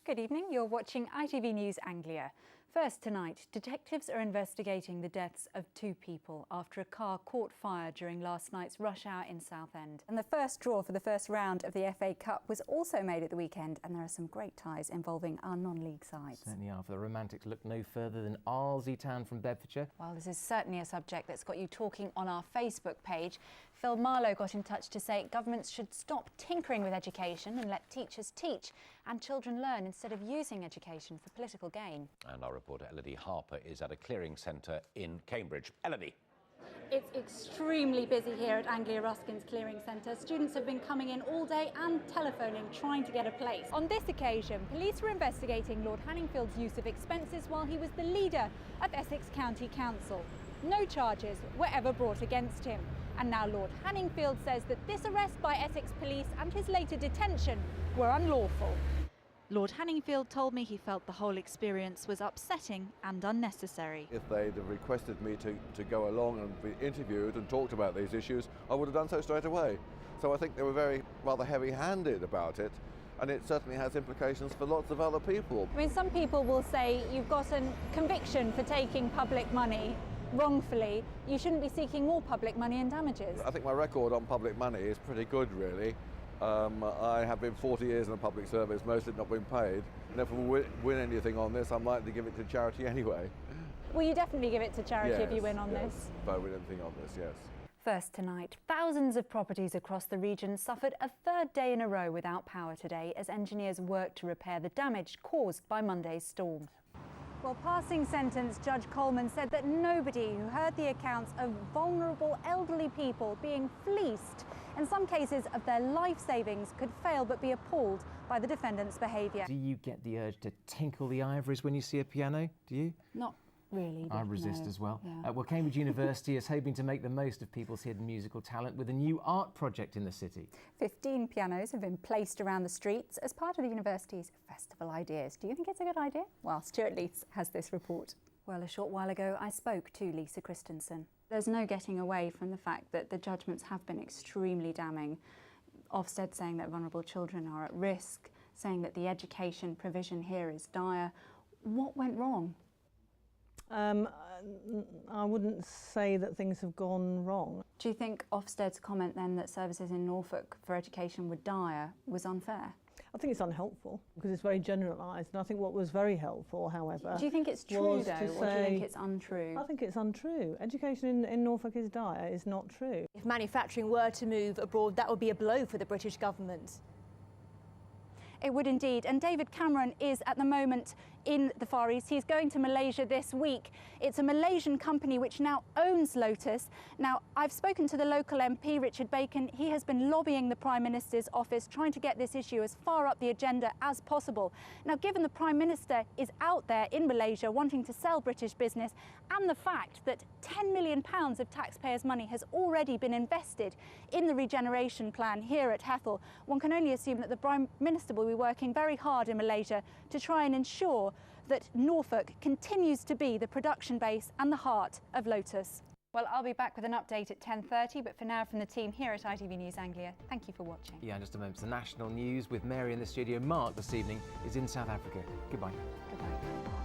Good evening, you're watching ITV News Anglia. First tonight, detectives are investigating the deaths of two people after a car caught fire during last night's rush hour in Southend. And the first draw for the first round of the FA Cup was also made at the weekend, and there are some great ties involving our non-league sides. Certainly are. For the Romantics, look no further than Arlesey Town from Bedfordshire. Well, this is certainly a subject that's got you talking on our Facebook page. Phil Marlowe got in touch to say governments should stop tinkering with education and let teachers teach and children learn instead of using education for political gain. And our reporter Elodie Harper is at a clearing centre in Cambridge. Elodie. It's extremely busy here at Anglia Ruskin's Clearing Centre. Students have been coming in all day and telephoning, trying to get a place. On this occasion, police were investigating Lord Hanningfield's use of expenses while he was the leader of Essex County Council. No charges were ever brought against him. And now Lord Hanningfield says that this arrest by Essex Police and his later detention were unlawful. Lord Hanningfield told me he felt the whole experience was upsetting and unnecessary. If they'd have requested me to go along and be interviewed and talked about these issues, I would have done so straight away. So I think they were rather heavy-handed about it, and it certainly has implications for lots of other people. I mean, some people will say you've got a conviction for taking public money wrongfully. You shouldn't be seeking more public money and damages. I think my record on public money is pretty good, really. I have been 40 years in the public service, most of it not been paid. And if we win anything on this, I'm likely to give it to charity anyway. Will you definitely give it to charity if you win on this? If I win anything on this, yes. First tonight, thousands of properties across the region suffered a third day in a row without power today as engineers worked to repair the damage caused by Monday's storm. Well, passing sentence Judge Coleman said that nobody who heard the accounts of vulnerable elderly people being fleeced, in some cases of their life savings, could fail but be appalled by the defendant's behaviour. Do you get the urge to tinkle the ivories when you see a piano? Do you? Not really. I resist as well. Yeah. Well, Cambridge University is hoping to make the most of people's hidden musical talent with a new art project in the city. 15 pianos have been placed around the streets as part of the university's Festival Ideas. Do you think it's a good idea? Well, Stuart Leith has this report. Well, a short while ago, I spoke to Lisa Christensen. There's no getting away from the fact that the judgments have been extremely damning. Ofsted saying that vulnerable children are at risk, saying that the education provision here is dire. What went wrong? I wouldn't say that things have gone wrong. Do you think Ofsted's comment then that services in Norfolk for education were dire was unfair? I think it's unhelpful because it's very generalised, and I think what was very helpful, however... Do you think it's true though, or do you think it's untrue? I think it's untrue. Education in Norfolk is dire is not true. If manufacturing were to move abroad, that would be a blow for the British government. It would indeed. And David Cameron is at the moment in the Far East. He's going to Malaysia this week. It's a Malaysian company which now owns Lotus. Now, I've spoken to the local MP, Richard Bacon. He has been lobbying the Prime Minister's office, trying to get this issue as far up the agenda as possible. Now, given the Prime Minister is out there in Malaysia wanting to sell British business, and the fact that £10 million of taxpayers' money has already been invested in the regeneration plan here at Hethel, one can only assume that the Prime Minister will be working very hard in Malaysia to try and ensure that Norfolk continues to be the production base and the heart of Lotus. Well, I'll be back with an update at 10:30, but for now from the team here at ITV News Anglia, thank you for watching. Yeah, in just a moment, the national news with Mary in the studio. Mark this evening is in South Africa. Goodbye. Goodbye.